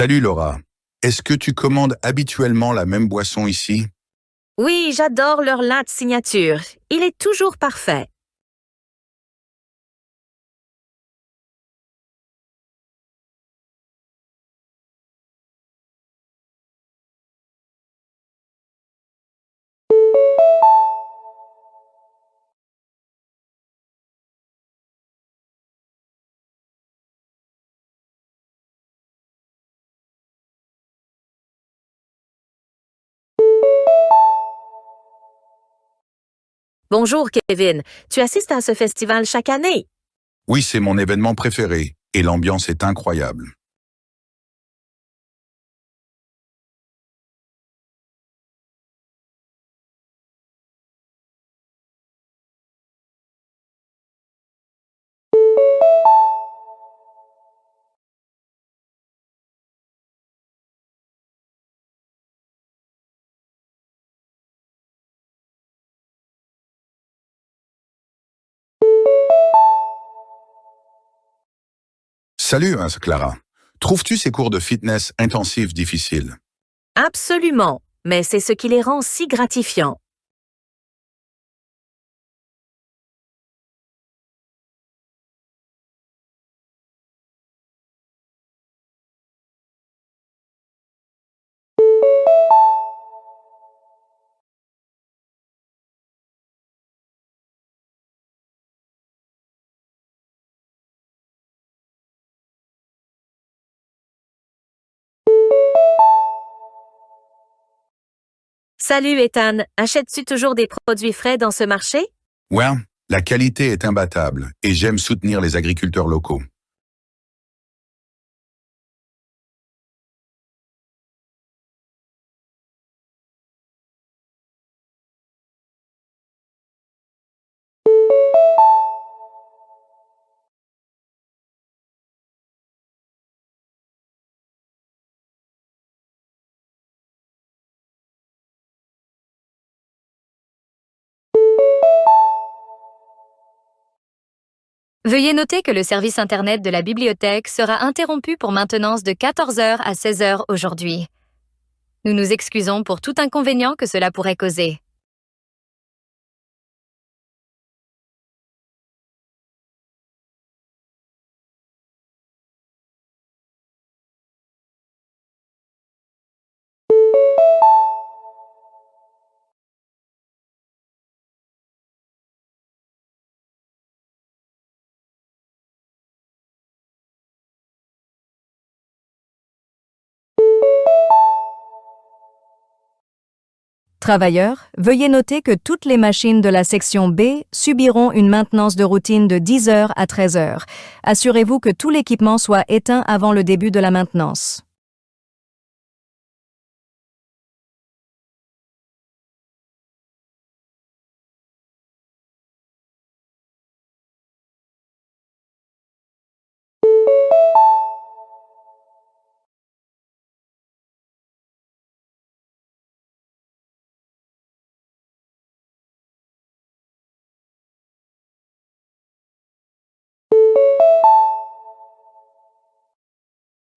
Salut Laura, est-ce que tu commandes habituellement la même boisson ici? Oui, j'adore leur latte signature. Il est toujours parfait. Bonjour Kevin, tu assistes à ce festival chaque année? Oui, c'est mon événement préféré et l'ambiance est incroyable. Salut Clara, trouves-tu ces cours de fitness intensifs difficiles? Absolument, mais c'est ce qui les rend si gratifiants. Salut Ethan, achètes-tu toujours des produits frais dans ce marché? Ouais, la qualité est imbattable et j'aime soutenir les agriculteurs locaux. Veuillez noter que le service Internet de la bibliothèque sera interrompu pour maintenance de 14 heures à 16 heures aujourd'hui. Nous nous excusons pour tout inconvénient que cela pourrait causer. Travailleurs, veuillez noter que toutes les machines de la section B subiront une maintenance de routine de 10 heures à 13 heures. Assurez-vous que tout l'équipement soit éteint avant le début de la maintenance.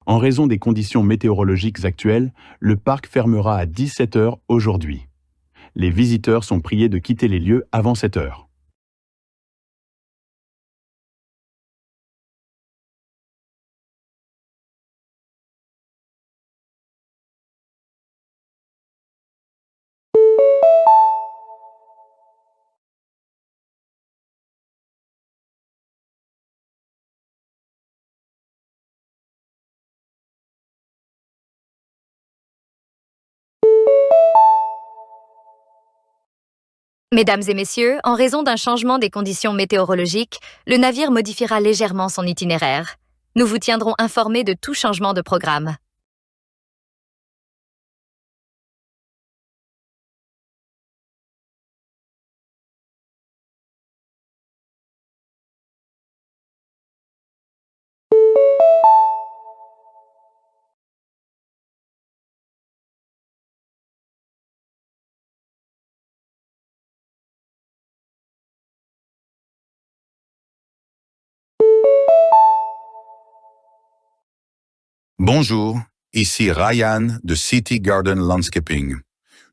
En raison des conditions météorologiques actuelles, le parc fermera à 17 heures aujourd'hui. Les visiteurs sont priés de quitter les lieux avant cette heure. Mesdames et messieurs, en raison d'un changement des conditions météorologiques, le navire modifiera légèrement son itinéraire. Nous vous tiendrons informés de tout changement de programme. Bonjour, ici Ryan de City Garden Landscaping.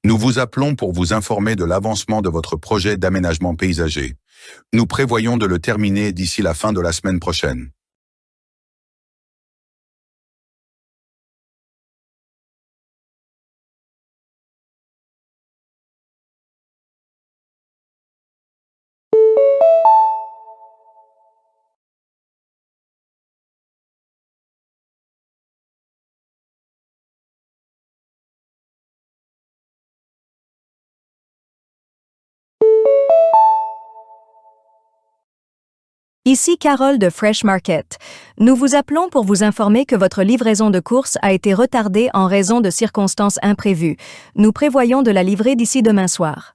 Nous vous appelons pour vous informer de l'avancement de votre projet d'aménagement paysager. Nous prévoyons de le terminer d'ici la fin de la semaine prochaine. Ici Carole de Fresh Market. Nous vous appelons pour vous informer que votre livraison de courses a été retardée en raison de circonstances imprévues. Nous prévoyons de la livrer d'ici demain soir.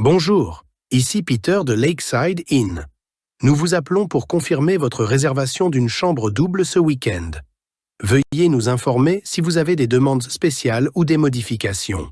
Bonjour, ici Peter de Lakeside Inn. Nous vous appelons pour confirmer votre réservation d'une chambre double ce week-end. Veuillez nous informer si vous avez des demandes spéciales ou des modifications.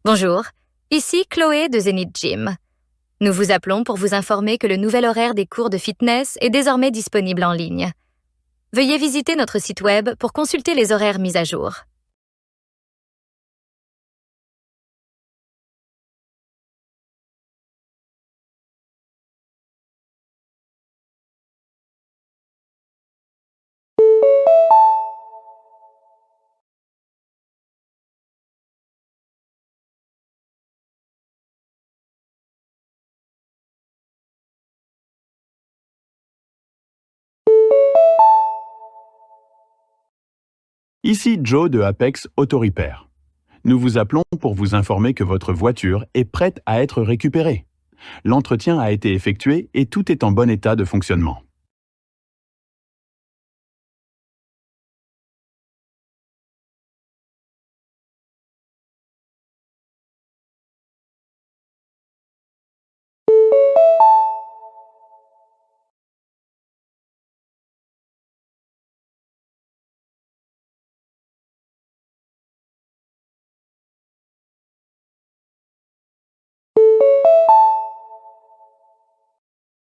Bonjour, ici Chloé de Zenith Gym. Nous vous appelons pour vous informer que le nouvel horaire des cours de fitness est désormais disponible en ligne. Veuillez visiter notre site web pour consulter les horaires mis à jour. Ici Joe de Apex Auto Repair. Nous vous appelons pour vous informer que votre voiture est prête à être récupérée. L'entretien a été effectué et tout est en bon état de fonctionnement.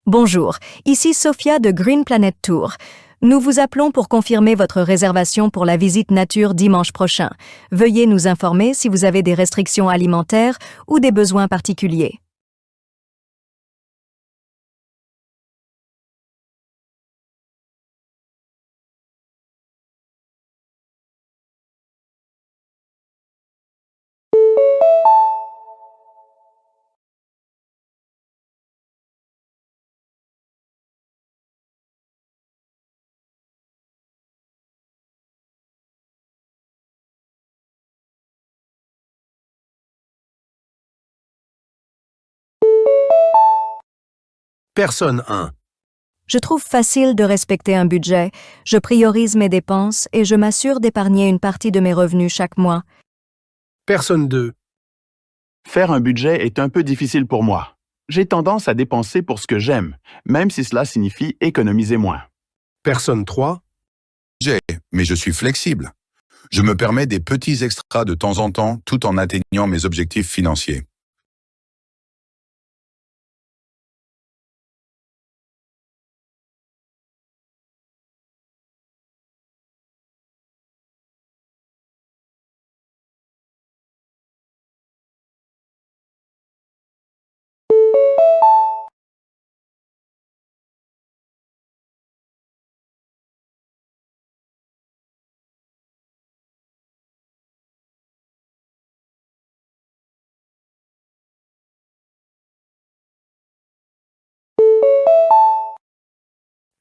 Bonjour, ici Sophia de Green Planet Tour. Nous vous appelons pour confirmer votre réservation pour la visite nature dimanche prochain. Veuillez nous informer si vous avez des restrictions alimentaires ou des besoins particuliers. Personne 1. Je trouve facile de respecter un budget, je priorise mes dépenses et je m'assure d'épargner une partie de mes revenus chaque mois. Personne 2. Faire un budget est un peu difficile pour moi. J'ai tendance à dépenser pour ce que j'aime, même si cela signifie économiser moins. Personne 3. Mais je suis flexible. Je me permets des petits extras de temps en temps tout en atteignant mes objectifs financiers.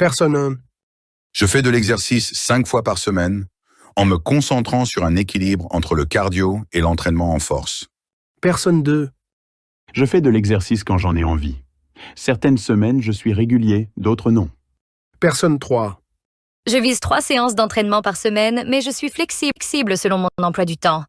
Personne 1. Je fais de l'exercice 5 fois par semaine en me concentrant sur un équilibre entre le cardio et l'entraînement en force. Personne 2. Je fais de l'exercice quand j'en ai envie. Certaines semaines, je suis régulier, d'autres non. Personne 3. Je vise 3 séances d'entraînement par semaine, mais je suis flexible selon mon emploi du temps.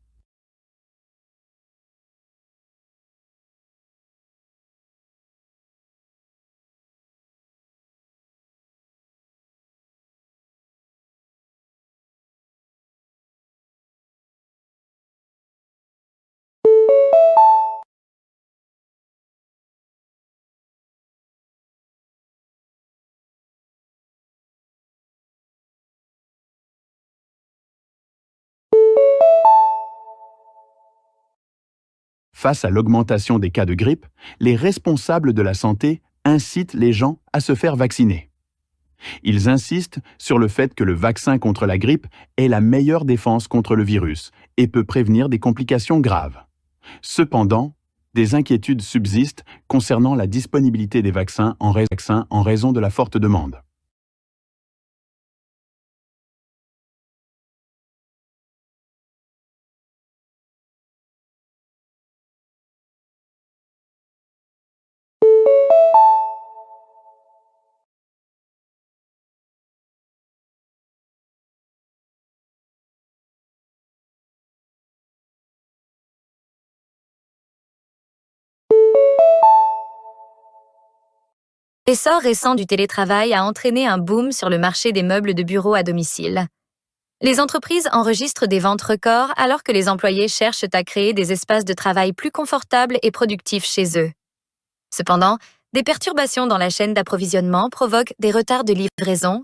Face à l'augmentation des cas de grippe, les responsables de la santé incitent les gens à se faire vacciner. Ils insistent sur le fait que le vaccin contre la grippe est la meilleure défense contre le virus et peut prévenir des complications graves. Cependant, des inquiétudes subsistent concernant la disponibilité des vaccins en raison de la forte demande. L'essor récent du télétravail a entraîné un boom sur le marché des meubles de bureau à domicile. Les entreprises enregistrent des ventes records alors que les employés cherchent à créer des espaces de travail plus confortables et productifs chez eux. Cependant, des perturbations dans la chaîne d'approvisionnement provoquent des retards de livraison,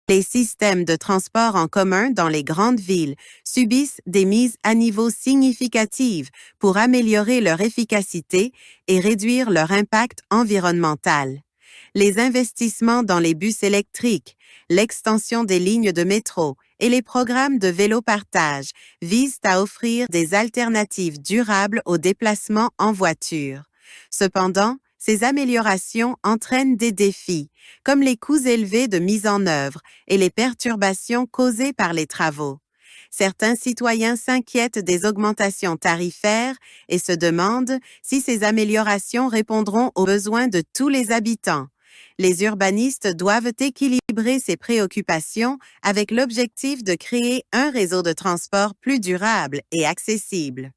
Les systèmes de transport en commun dans les grandes villes subissent des mises à niveau significatives pour améliorer leur efficacité et réduire leur impact environnemental. Les investissements dans les bus électriques, l'extension des lignes de métro et les programmes de vélo-partage visent à offrir des alternatives durables aux déplacements en voiture. Cependant, ces améliorations entraînent des défis, comme les coûts élevés de mise en œuvre et les perturbations causées par les travaux. Certains citoyens s'inquiètent des augmentations tarifaires et se demandent si ces améliorations répondront aux besoins de tous les habitants. Les urbanistes doivent équilibrer ces préoccupations avec l'objectif de créer un réseau de transport plus durable et accessible.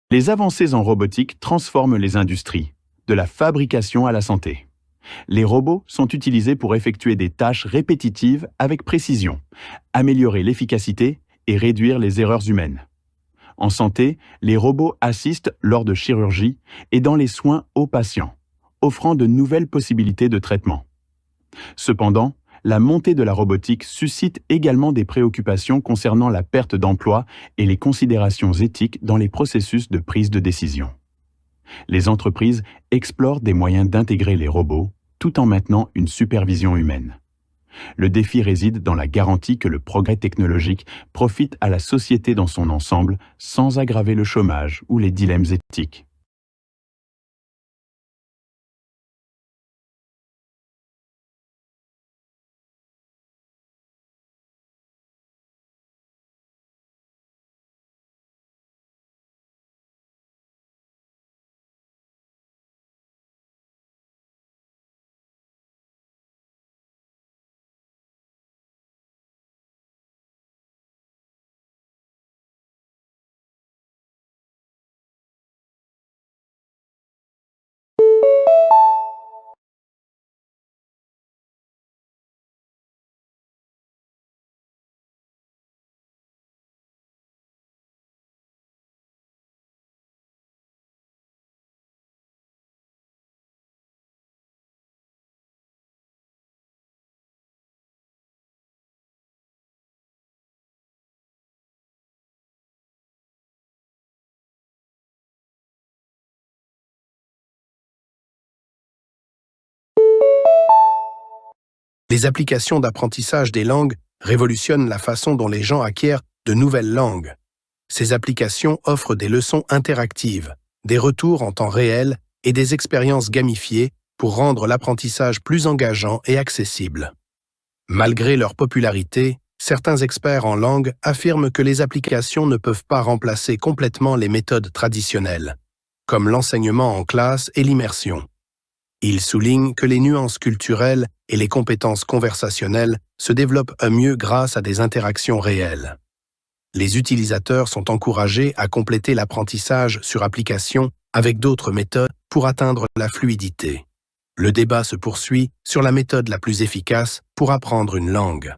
Les avancées en robotique transforment les industries, de la fabrication à la santé. Les robots sont utilisés pour effectuer des tâches répétitives avec précision, améliorer l'efficacité et réduire les erreurs humaines. En santé, les robots assistent lors de chirurgie et dans les soins aux patients, offrant de nouvelles possibilités de traitement. Cependant, la montée de la robotique suscite également des préoccupations concernant la perte d'emploi et les considérations éthiques dans les processus de prise de décision. Les entreprises explorent des moyens d'intégrer les robots tout en maintenant une supervision humaine. Le défi réside dans la garantie que le progrès technologique profite à la société dans son ensemble sans aggraver le chômage ou les dilemmes éthiques. Les applications d'apprentissage des langues révolutionnent la façon dont les gens acquièrent de nouvelles langues. Ces applications offrent des leçons interactives, des retours en temps réel et des expériences gamifiées pour rendre l'apprentissage plus engageant et accessible. Malgré leur popularité, certains experts en langue affirment que les applications ne peuvent pas remplacer complètement les méthodes traditionnelles, comme l'enseignement en classe et l'immersion. Ils soulignent que les nuances culturelles et les compétences conversationnelles se développent mieux grâce à des interactions réelles. Les utilisateurs sont encouragés à compléter l'apprentissage sur application avec d'autres méthodes pour atteindre la fluidité. Le débat se poursuit sur la méthode la plus efficace pour apprendre une langue.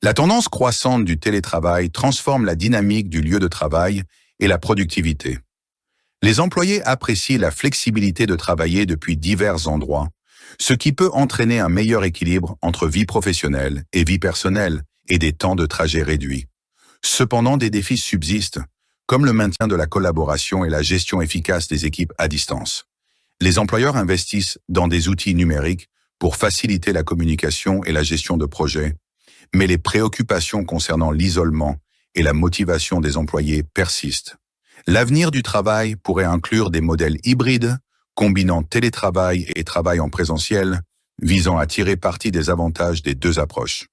La tendance croissante du télétravail transforme la dynamique du lieu de travail et la productivité. Les employés apprécient la flexibilité de travailler depuis divers endroits, ce qui peut entraîner un meilleur équilibre entre vie professionnelle et vie personnelle et des temps de trajet réduits. Cependant, des défis subsistent, comme le maintien de la collaboration et la gestion efficace des équipes à distance. Les employeurs investissent dans des outils numériques pour faciliter la communication et la gestion de projets, mais les préoccupations concernant l'isolement et la motivation des employés persistent. L'avenir du travail pourrait inclure des modèles hybrides, combinant télétravail et travail en présentiel, visant à tirer parti des avantages des deux approches.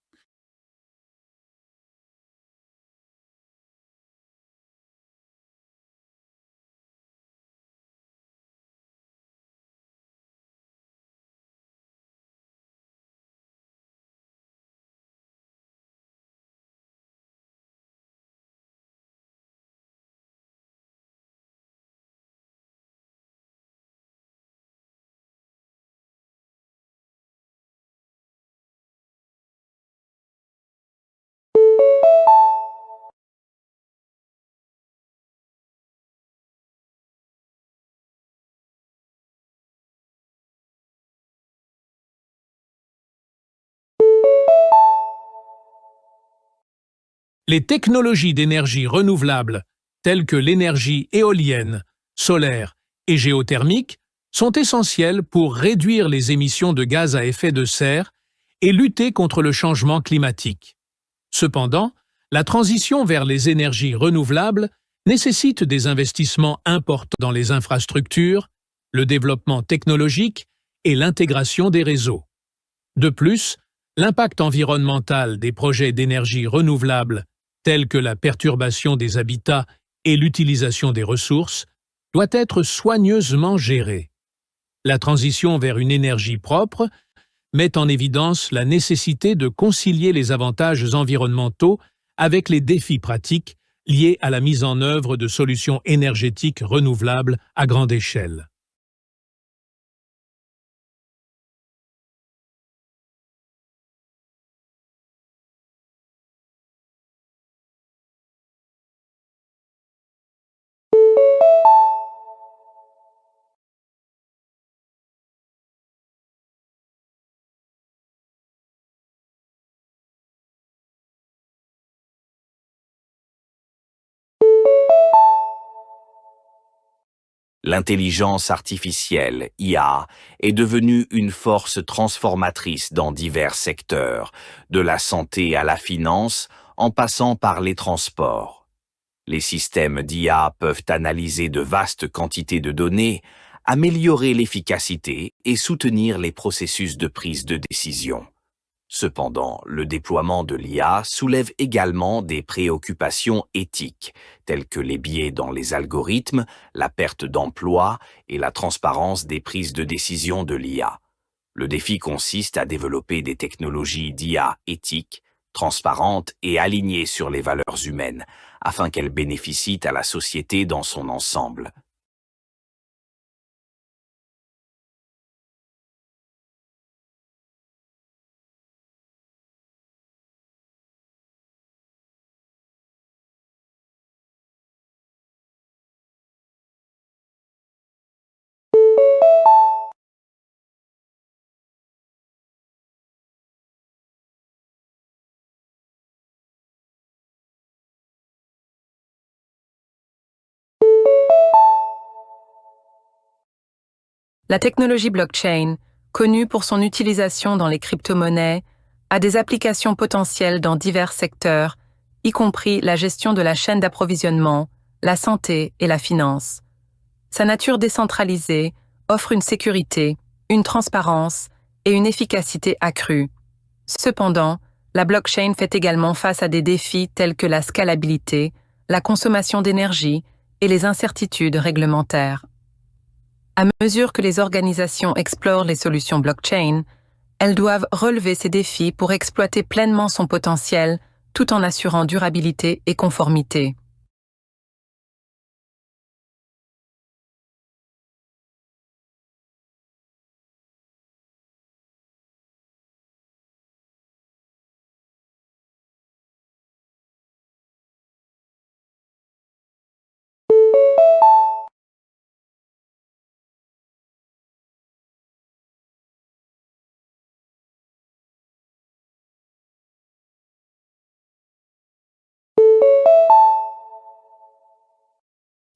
Les technologies d'énergie renouvelable, telles que l'énergie éolienne, solaire et géothermique, sont essentielles pour réduire les émissions de gaz à effet de serre et lutter contre le changement climatique. Cependant, la transition vers les énergies renouvelables nécessite des investissements importants dans les infrastructures, le développement technologique et l'intégration des réseaux. De plus, l'impact environnemental des projets d'énergie renouvelable, tels que la perturbation des habitats et l'utilisation des ressources, doit être soigneusement géré. La transition vers une énergie propre met en évidence la nécessité de concilier les avantages environnementaux avec les défis pratiques liés à la mise en œuvre de solutions énergétiques renouvelables à grande échelle. L'intelligence artificielle, IA, est devenue une force transformatrice dans divers secteurs, de la santé à la finance, en passant par les transports. Les systèmes d'IA peuvent analyser de vastes quantités de données, améliorer l'efficacité et soutenir les processus de prise de décision. Cependant, le déploiement de l'IA soulève également des préoccupations éthiques, telles que les biais dans les algorithmes, la perte d'emploi et la transparence des prises de décision de l'IA. Le défi consiste à développer des technologies d'IA éthiques, transparentes et alignées sur les valeurs humaines, afin qu'elles bénéficient à la société dans son ensemble. La technologie blockchain, connue pour son utilisation dans les crypto-monnaies, a des applications potentielles dans divers secteurs, y compris la gestion de la chaîne d'approvisionnement, la santé et la finance. Sa nature décentralisée offre une sécurité, une transparence et une efficacité accrue. Cependant, la blockchain fait également face à des défis tels que la scalabilité, la consommation d'énergie et les incertitudes réglementaires. À mesure que les organisations explorent les solutions blockchain, elles doivent relever ces défis pour exploiter pleinement son potentiel tout en assurant durabilité et conformité.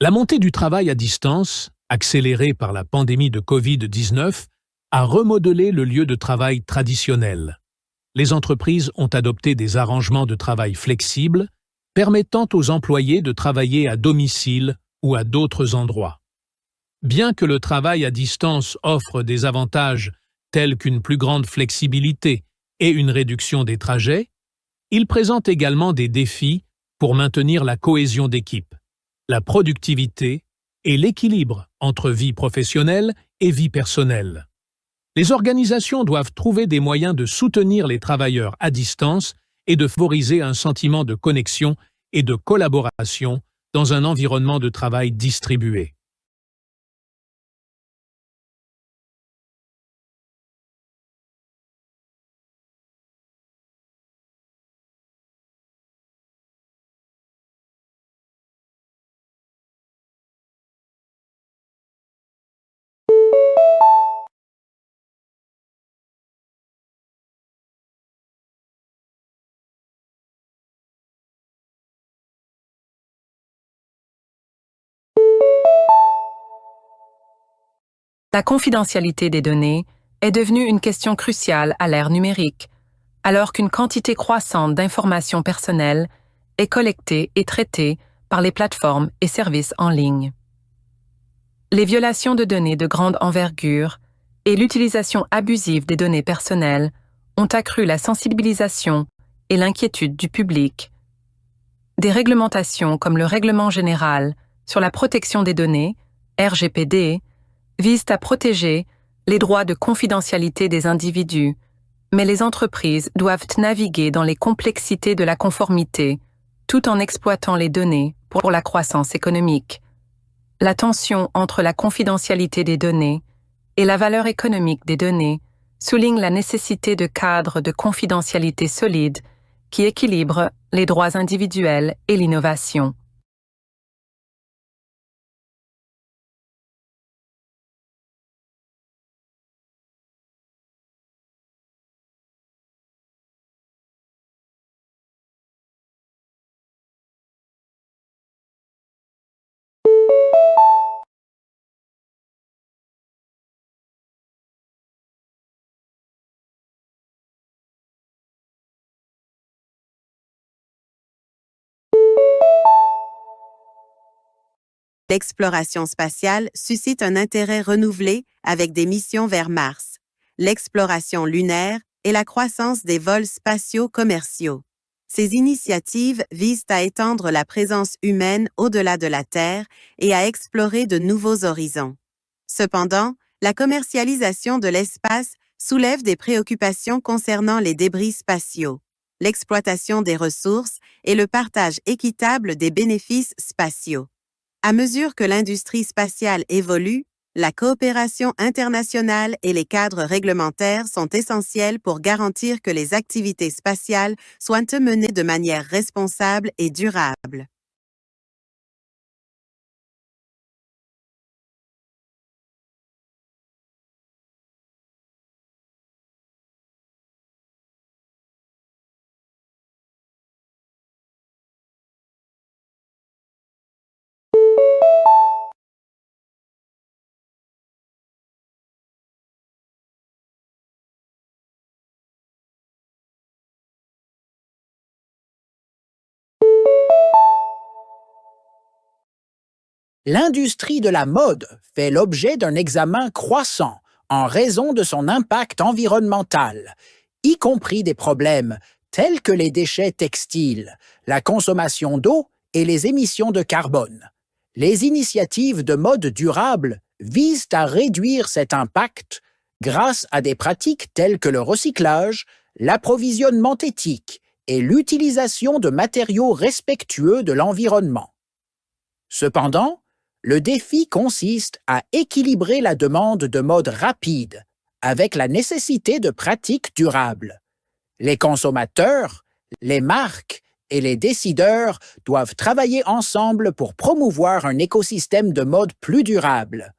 La montée du travail à distance, accélérée par la pandémie de Covid-19, a remodelé le lieu de travail traditionnel. Les entreprises ont adopté des arrangements de travail flexibles, permettant aux employés de travailler à domicile ou à d'autres endroits. Bien que le travail à distance offre des avantages tels qu'une plus grande flexibilité et une réduction des trajets, il présente également des défis pour maintenir la cohésion d'équipe, la productivité et l'équilibre entre vie professionnelle et vie personnelle. Les organisations doivent trouver des moyens de soutenir les travailleurs à distance et de favoriser un sentiment de connexion et de collaboration dans un environnement de travail distribué. La confidentialité des données est devenue une question cruciale à l'ère numérique, alors qu'une quantité croissante d'informations personnelles est collectée et traitée par les plateformes et services en ligne. Les violations de données de grande envergure et l'utilisation abusive des données personnelles ont accru la sensibilisation et l'inquiétude du public. Des réglementations comme le Règlement général sur la protection des données, RGPD, visent à protéger les droits de confidentialité des individus, mais les entreprises doivent naviguer dans les complexités de la conformité tout en exploitant les données pour la croissance économique. La tension entre la confidentialité des données et la valeur économique des données souligne la nécessité de cadres de confidentialité solides qui équilibrent les droits individuels et l'innovation. L'exploration spatiale suscite un intérêt renouvelé avec des missions vers Mars, l'exploration lunaire et la croissance des vols spatiaux commerciaux. Ces initiatives visent à étendre la présence humaine au-delà de la Terre et à explorer de nouveaux horizons. Cependant, la commercialisation de l'espace soulève des préoccupations concernant les débris spatiaux, l'exploitation des ressources et le partage équitable des bénéfices spatiaux. À mesure que l'industrie spatiale évolue, la coopération internationale et les cadres réglementaires sont essentiels pour garantir que les activités spatiales soient menées de manière responsable et durable. L'industrie de la mode fait l'objet d'un examen croissant en raison de son impact environnemental, y compris des problèmes tels que les déchets textiles, la consommation d'eau et les émissions de carbone. Les initiatives de mode durable visent à réduire cet impact grâce à des pratiques telles que le recyclage, l'approvisionnement éthique et l'utilisation de matériaux respectueux de l'environnement. Cependant, le défi consiste à équilibrer la demande de mode rapide avec la nécessité de pratiques durables. Les consommateurs, les marques et les décideurs doivent travailler ensemble pour promouvoir un écosystème de mode plus durable.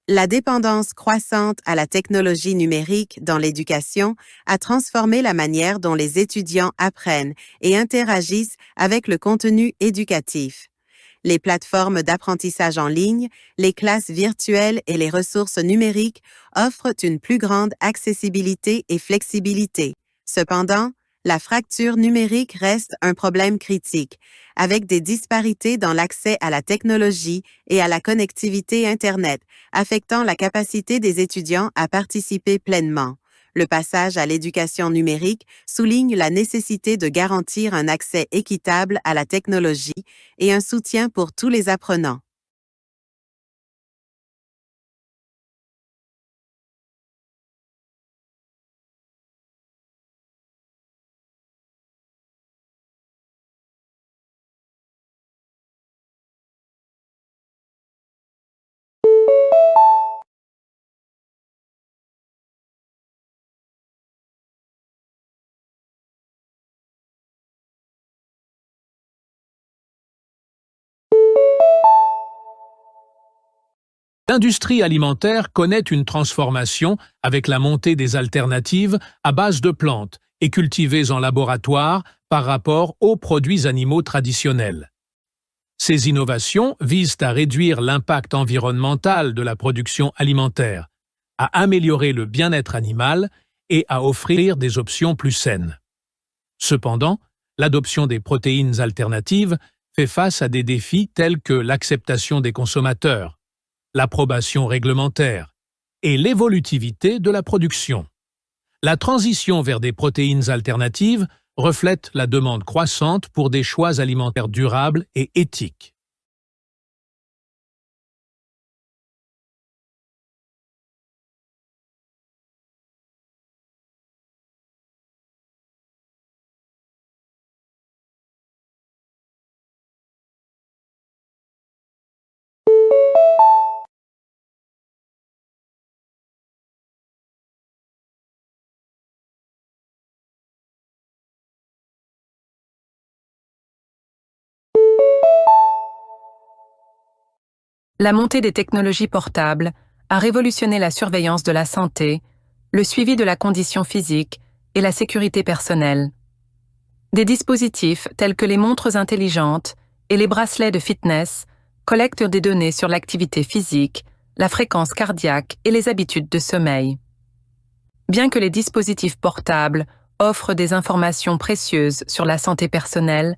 La dépendance croissante à la technologie numérique dans l'éducation a transformé la manière dont les étudiants apprennent et interagissent avec le contenu éducatif. Les plateformes d'apprentissage en ligne, les classes virtuelles et les ressources numériques offrent une plus grande accessibilité et flexibilité. Cependant, la fracture numérique reste un problème critique, avec des disparités dans l'accès à la technologie et à la connectivité Internet, affectant la capacité des étudiants à participer pleinement. Le passage à l'éducation numérique souligne la nécessité de garantir un accès équitable à la technologie et un soutien pour tous les apprenants. L'industrie alimentaire connaît une transformation avec la montée des alternatives à base de plantes et cultivées en laboratoire par rapport aux produits animaux traditionnels. Ces innovations visent à réduire l'impact environnemental de la production alimentaire, à améliorer le bien-être animal et à offrir des options plus saines. Cependant, l'adoption des protéines alternatives fait face à des défis tels que l'acceptation des consommateurs, l'approbation réglementaire et l'évolutivité de la production. La transition vers des protéines alternatives reflète la demande croissante pour des choix alimentaires durables et éthiques. La montée des technologies portables a révolutionné la surveillance de la santé, le suivi de la condition physique et la sécurité personnelle. Des dispositifs tels que les montres intelligentes et les bracelets de fitness collectent des données sur l'activité physique, la fréquence cardiaque et les habitudes de sommeil. Bien que les dispositifs portables offrent des informations précieuses sur la santé personnelle,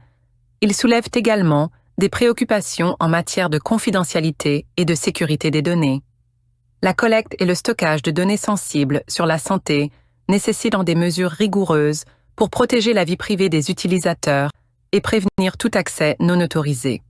ils soulèvent également des préoccupations en matière de confidentialité et de sécurité des données. La collecte et le stockage de données sensibles sur la santé nécessitent des mesures rigoureuses pour protéger la vie privée des utilisateurs et prévenir tout accès non autorisé.